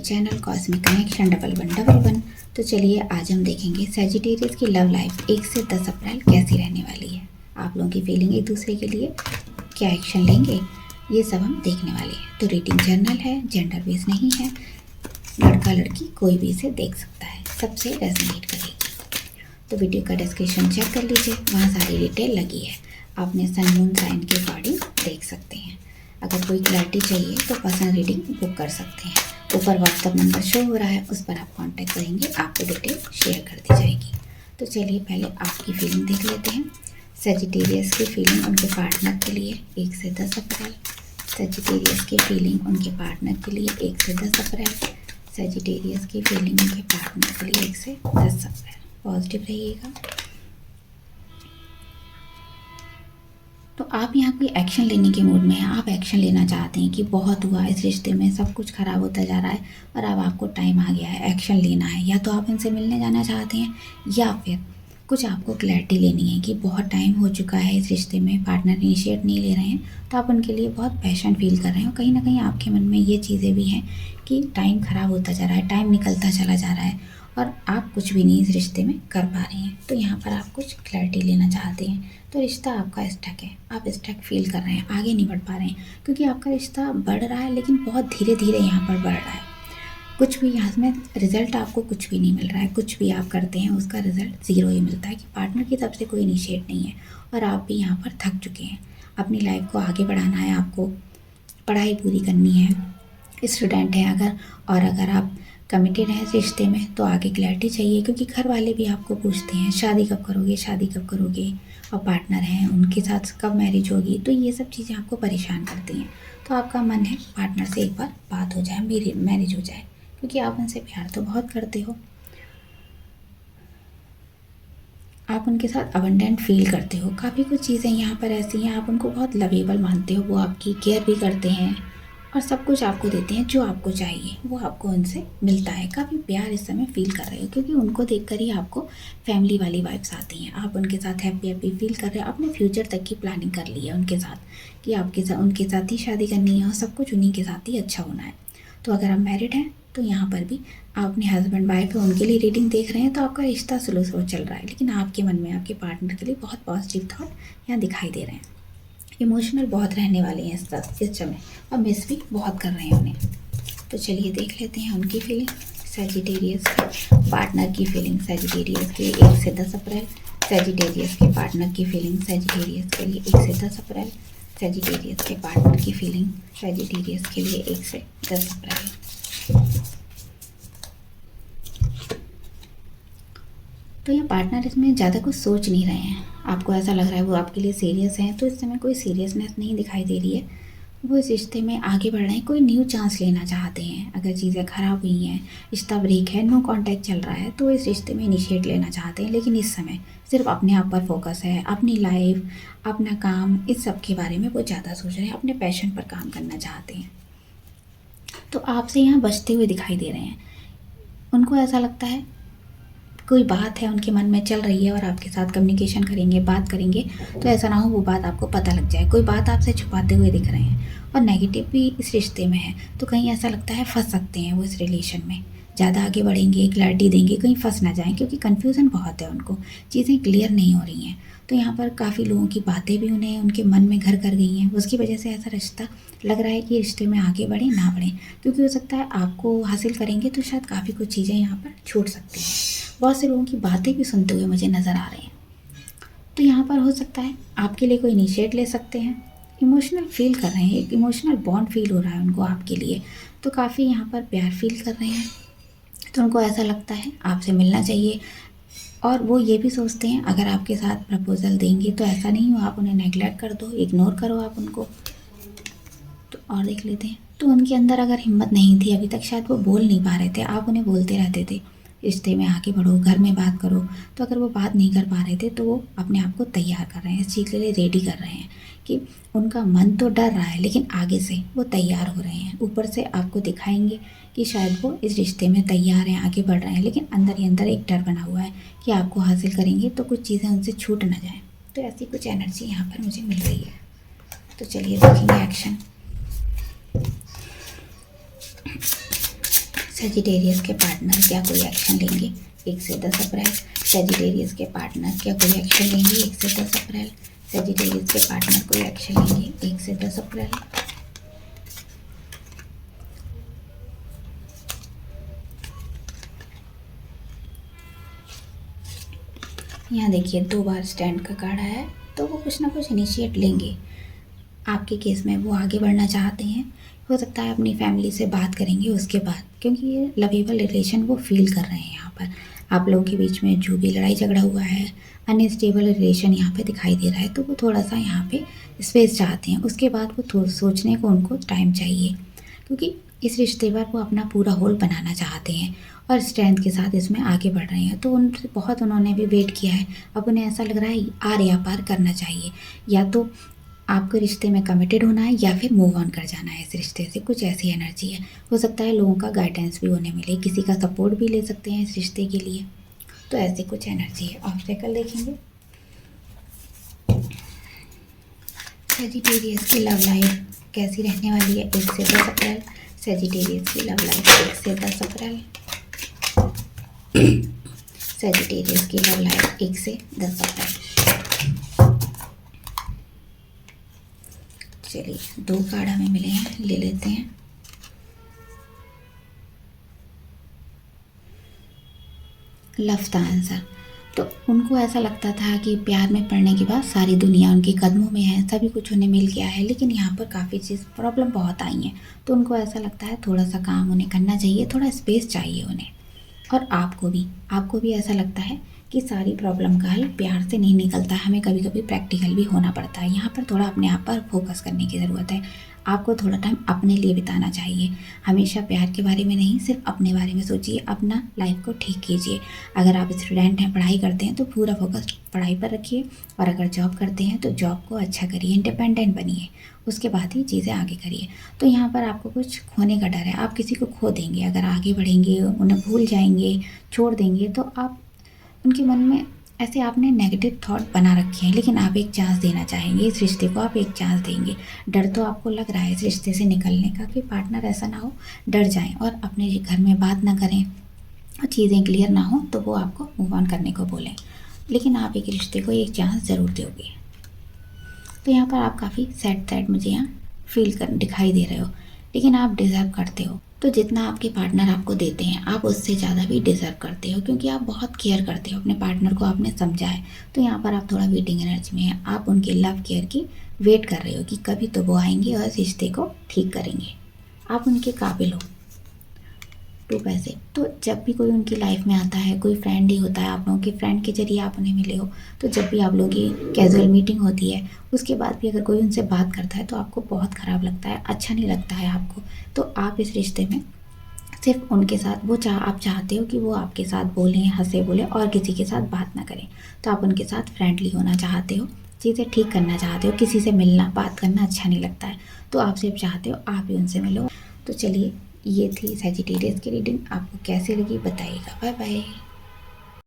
Channel cosmic connection 1111। तो चलिए आज हम देखेंगे सैजिटेरियस की लव लाइफ 1 से 10 अप्रैल कैसी रहने वाली है। आप लोगों की फीलिंग एक दूसरे के लिए क्या एक्शन लेंगे, ये सब हम देखने वाले हैं। तो रीडिंग जर्नल है, जेंडर बेस नहीं है, लड़का लड़की कोई भी इसे देख सकता है, सबसे रेजोनेट करेगी। तो वीडियो का डिस्क्रिप्शन चेक कर लीजिए, वहाँ सारी डिटेल लगी है। आपने सन मून साइन के अकॉर्डिंग देख सकते हैं। अगर कोई क्लैरिटी चाहिए तो पर्सनल रीडिंग बुक कर सकते हैं। ऊपर व्हाट्सअप नंबर शो हो रहा है, उस पर आप कांटेक्ट करेंगे, आपको डिटेल शेयर कर दी जाएगी। तो चलिए पहले आपकी फीलिंग देख लेते हैं। सैजिटेरियस की फीलिंग उनके पार्टनर के लिए 1 से 10 अप्रैल। सैजिटेरियस की फीलिंग उनके पार्टनर के लिए 1 से 10 अप्रैल। सैजिटेरियस की फीलिंग उनके पार्टनर के लिए 1 से 10 अप्रैल। पॉजिटिव रहिएगा। तो आप यहाँ कोई एक्शन लेने के मूड में हैं, आप एक्शन लेना चाहते हैं कि बहुत हुआ इस रिश्ते में, सब कुछ ख़राब होता जा रहा है और अब आपको टाइम आ गया है, एक्शन लेना है। या तो आप उनसे मिलने जाना चाहते हैं या फिर कुछ आपको क्लैरिटी लेनी है कि बहुत टाइम हो चुका है इस रिश्ते में, पार्टनर इनिशिएट नहीं ले रहे हैं, तो आप उनके लिए बहुत पैशन फील कर रहे हैं। और कहीं ना कहीं आपके मन में ये चीज़ें भी हैं कि टाइम ख़राब होता जा रहा है, टाइम निकलता चला जा रहा है और आप कुछ भी नहीं इस रिश्ते में कर पा रही हैं। तो यहाँ पर आप कुछ क्लैरिटी लेना चाहते हैं। तो रिश्ता आपका स्टक है, आप स्टक फील कर रहे हैं, आगे नहीं बढ़ पा रहे हैं क्योंकि आपका रिश्ता बढ़ रहा है लेकिन बहुत धीरे धीरे यहाँ पर बढ़ रहा है। कुछ भी यहाँ में रिजल्ट आपको कुछ भी नहीं मिल रहा है। कुछ भी आप करते हैं उसका रिजल्ट ज़ीरो ही मिलता है कि पार्टनर की तरफ से कोई इनिशिएट नहीं है और आप भी यहाँ पर थक चुके हैं। अपनी लाइफ को आगे बढ़ाना है, आपको पढ़ाई पूरी करनी है, स्टूडेंट हैं अगर, और अगर आप कमिटेड हैं इस रिश्ते में तो आगे क्लैरिटी चाहिए क्योंकि घर वाले भी आपको पूछते हैं शादी कब करोगे, शादी कब करोगे, और पार्टनर हैं उनके साथ कब मैरिज होगी। तो ये सब चीज़ें आपको परेशान करती हैं। तो आपका मन है पार्टनर से एक बार बात हो जाए, मेरी मैरिज हो जाए, क्योंकि आप उनसे प्यार तो बहुत करते हो, आप उनके साथ अबंडेंट फील करते हो। काफ़ी कुछ चीज़ें यहाँ पर ऐसी हैं, आप उनको बहुत लवेबल मानते हो, वो आपकी केयर भी करते हैं और सब कुछ आपको देते हैं जो आपको चाहिए, वो आपको उनसे मिलता है। काफ़ी प्यार इस समय फील कर रहे हो क्योंकि उनको देखकर ही आपको फैमिली वाली वाइब्स आती हैं। आप उनके साथ हैप्पी हैप्पी फील कर रहे हो, अपने फ्यूचर तक की प्लानिंग कर ली है उनके साथ कि आपके साथ उनके साथ ही शादी करनी है और सब कुछ उन्हीं के साथ ही अच्छा होना है। तो अगर आप मैरिड हैं तो यहाँ पर भी आप अपने हस्बैंड वाइफ है उनके लिए रीडिंग देख रहे हैं तो आपका रिश्ता स्लो स्लो चल रहा है, लेकिन आपके मन में आपके पार्टनर के लिए बहुत पॉजिटिव थॉट यहाँ दिखाई दे रहे हैं। इमोशनल बहुत रहने वाले हैं इस समय और मिस भी बहुत कर रहे हैं उन्हें। तो चलिए देख लेते हैं उनकी फीलिंग। सैजिटेरियस के पार्टनर की फीलिंग सैजिटेरियस के 1 से 10 अप्रैल। सैजिटेरियस के पार्टनर की फीलिंग सैजिटेरियस के लिए 1 से 10 अप्रैल। सैजिटेरियस के पार्टनर की फीलिंग सैजिटेरियस के लिए 1 से 10 अप्रैल। तो ये पार्टनर इसमें ज़्यादा कुछ सोच नहीं रहे हैं, आपको ऐसा लग रहा है वो आपके लिए सीरियस हैं, तो इस समय कोई सीरियसनेस नहीं दिखाई दे रही है। वो इस रिश्ते में आगे बढ़ रहे हैं, कोई न्यू चांस लेना चाहते हैं। अगर चीज़ें ख़राब हुई हैं, रिश्ता ब्रेक है, नो कांटेक्ट चल रहा है, तो इस रिश्ते में इनिशिएट लेना चाहते हैं। लेकिन इस समय सिर्फ अपने आप पर फोकस है, अपनी लाइफ, अपना काम, इस सब के बारे में वो ज़्यादा सोच रहे हैं, अपने पैशन पर काम करना चाहते हैं। तो आपसे यहाँ बचते हुए दिखाई दे रहे हैं। उनको ऐसा लगता है कोई बात है उनके मन में चल रही है और आपके साथ कम्युनिकेशन करेंगे, बात करेंगे, तो ऐसा ना हो वो बात आपको पता लग जाए। कोई बात आपसे छुपाते हुए दिख रहे हैं और नेगेटिव भी इस रिश्ते में है, तो कहीं ऐसा लगता है फंस सकते हैं वो इस रिलेशन में। ज़्यादा आगे बढ़ेंगे, क्लैरिटी देंगे, कहीं फंस ना जाएं क्योंकि कन्फ्यूज़न बहुत है, उनको चीज़ें क्लियर नहीं हो रही हैं। तो यहाँ पर काफ़ी लोगों की बातें भी उन्हें उनके मन में घर कर गई हैं, उसकी वजह से ऐसा रिश्ता लग रहा है कि रिश्ते में आगे बढ़े ना बढ़े, क्योंकि हो सकता है आपको हासिल करेंगे तो शायद काफ़ी कुछ चीज़ें यहाँ पर छूट सकती हैं। बहुत से लोगों की बातें भी सुनते हुए मुझे नज़र आ रहे हैं। तो यहाँ पर हो सकता है आपके लिए कोई इनिशिएट ले सकते हैं, इमोशनल फील कर रहे हैं, एक इमोशनल बॉन्ड फील हो रहा है उनको आपके लिए, तो काफ़ी यहाँ पर प्यार फील कर रहे हैं। तो उनको ऐसा लगता है आपसे मिलना चाहिए और वो ये भी सोचते हैं अगर आपके साथ प्रपोज़ल देंगे तो ऐसा नहीं हो आप उन्हें नेगलेक्ट कर दो, इग्नोर करो आप उनको। तो और देख लेते हैं। तो उनके अंदर अगर हिम्मत नहीं थी अभी तक, शायद वो बोल नहीं पा रहे थे, आप उन्हें बोलते रहते थे रिश्ते में आगे बढ़ो, घर में बात करो, तो अगर वो बात नहीं कर पा रहे थे तो वो अपने आप को तैयार कर रहे हैं, इस चीज़ के लिए रेडी कर रहे हैं कि उनका मन तो डर रहा है लेकिन आगे से वो तैयार हो रहे हैं। ऊपर से आपको दिखाएंगे कि शायद वो इस रिश्ते में तैयार हैं, आगे बढ़ रहे हैं, लेकिन अंदर ही अंदर एक डर बना हुआ है कि आपको हासिल करेंगे तो कुछ चीज़ें उनसे छूट ना जाएँ। तो ऐसी कुछ एनर्जी यहाँ पर मुझे मिल रही है। तो चलिए देखेंगे एक्शन। सेजिटेरियस के पार्टनर क्या कोई एक्शन लेंगे 1 से 10 अप्रैल। सेजिटेरियस के पार्टनर क्या कोई एक्शन लेंगे 1 से 10 अप्रैल। सेजिटेरियस के पार्टनर कोई एक्शन लेंगे 1 से 10 अप्रैल। यहाँ देखिए 2 बार स्टैंड का कार्ड आया है, तो वो कुछ ना कुछ इनिशिएट लेंगे आपके केस में। वो आगे बढ़ना चाहते हैं, हो सकता है अपनी फैमिली से बात करेंगे उसके बाद, क्योंकि ये लवेबल रिलेशन वो फील कर रहे हैं। यहाँ पर आप लोगों के बीच में जो भी लड़ाई झगड़ा हुआ है, अनस्टेबल रिलेशन यहाँ पे दिखाई दे रहा है, तो वो थोड़ा सा यहाँ पे स्पेस चाहते हैं। उसके बाद वो सोचने को उनको टाइम चाहिए, क्योंकि इस रिश्ते पर वो अपना पूरा होल बनाना चाहते हैं और स्ट्रेंथ के साथ इसमें आगे बढ़ रहे हैं। तो उनसे बहुत उन्होंने भी वेट किया है, अब उन्हें ऐसा लग रहा है आर या पार करना चाहिए। या तो आपको रिश्ते में कमिटेड होना है या फिर मूव ऑन कर जाना है इस रिश्ते से, कुछ ऐसी एनर्जी है। हो सकता है लोगों का गाइडेंस भी उन्हें मिले, किसी का सपोर्ट भी ले सकते हैं इस रिश्ते के लिए। तो ऐसी कुछ एनर्जी है। ऑब्स्टेकल देखेंगे सेजिटेरियस की लव लाइफ कैसी रहने वाली है 1 से 10 अप्रैल। सेजिटेरियस की लव लाइफ 1 से 10 अप्रैल। सेजिटेरियस की लव लाइफ 1 से 10 अप्रैल। चलिए 2 कार्ड हमें मिले हैं, ले लेते हैं। लव का आंसर। तो उनको ऐसा लगता था कि प्यार में पड़ने के बाद सारी दुनिया उनके कदमों में है, सभी कुछ उन्हें मिल गया है, लेकिन यहाँ पर काफ़ी चीज़ प्रॉब्लम बहुत आई हैं। तो उनको ऐसा लगता है थोड़ा सा काम उन्हें करना चाहिए, थोड़ा स्पेस चाहिए उन्हें। और आपको भी ऐसा लगता है कि सारी प्रॉब्लम का हल प्यार से नहीं निकलता है, हमें कभी कभी प्रैक्टिकल भी होना पड़ता है। यहाँ पर थोड़ा अपने आप पर फोकस करने की ज़रूरत है। आपको थोड़ा टाइम अपने लिए बिताना चाहिए। हमेशा प्यार के बारे में नहीं, सिर्फ अपने बारे में सोचिए, अपना लाइफ को ठीक कीजिए। अगर आप स्टूडेंट हैं, पढ़ाई करते हैं, तो पूरा फोकस पढ़ाई पर रखिए। और अगर जॉब करते हैं तो जॉब को अच्छा करिए, इंडिपेंडेंट बनिए, उसके बाद ही चीज़ें आगे करिए। तो यहाँ पर आपको कुछ खोने का डर है, आप किसी को खो देंगे। अगर आगे बढ़ेंगे, उन्हें भूल जाएंगे, छोड़ देंगे, तो आप उनके मन में ऐसे आपने नेगेटिव थॉट बना रखे हैं। लेकिन आप एक चांस देना चाहेंगे इस रिश्ते को, आप एक चांस देंगे। डर तो आपको लग रहा है इस रिश्ते से निकलने का, कि पार्टनर ऐसा ना हो डर जाएं और अपने घर में बात ना करें और चीज़ें क्लियर ना हो तो वो आपको मूव ऑन करने को बोलें। लेकिन आप एक रिश्ते को एक चांस ज़रूर दोगे। तो यहाँ पर आप काफ़ी सैड मुझे यहाँ फील कर दिखाई दे रहे हो, लेकिन आप डिज़र्व करते हो। तो जितना आपके पार्टनर आपको देते हैं, आप उससे ज़्यादा भी डिज़र्व करते हो, क्योंकि आप बहुत केयर करते हो अपने पार्टनर को, आपने समझा है। तो यहाँ पर आप थोड़ा वेटिंग एनर्जी में हैं, आप उनके लव केयर की वेट कर रहे हो कि कभी तो वो आएंगे और रिश्ते को ठीक करेंगे। आप उनके काबिल हो। 2 पैसे। तो जब भी कोई उनकी लाइफ में आता है, कोई फ्रेंड ही होता है, आप लोगों के फ्रेंड के जरिए आप उन्हें मिले हो, तो जब भी आप लोगों की कैजुअल मीटिंग होती है, उसके बाद भी अगर कोई उनसे बात करता है तो आपको बहुत ख़राब लगता है, अच्छा नहीं लगता है आपको। तो आप इस रिश्ते में सिर्फ उनके साथ आप चाहते हो कि वो आपके साथ बोलें, हंसे बोले और किसी के साथ बात ना करें। तो आप उनके साथ फ्रेंडली होना चाहते हो, चीज़ें ठीक करना चाहते हो, किसी से मिलना बात करना अच्छा नहीं लगता है। तो आप सिर्फ चाहते हो आप ही उनसे मिलो। तो चलिए, ये थी सैजिटेरियस की रीडिंग। आपको कैसी लगी बताइएगा। Bye bye.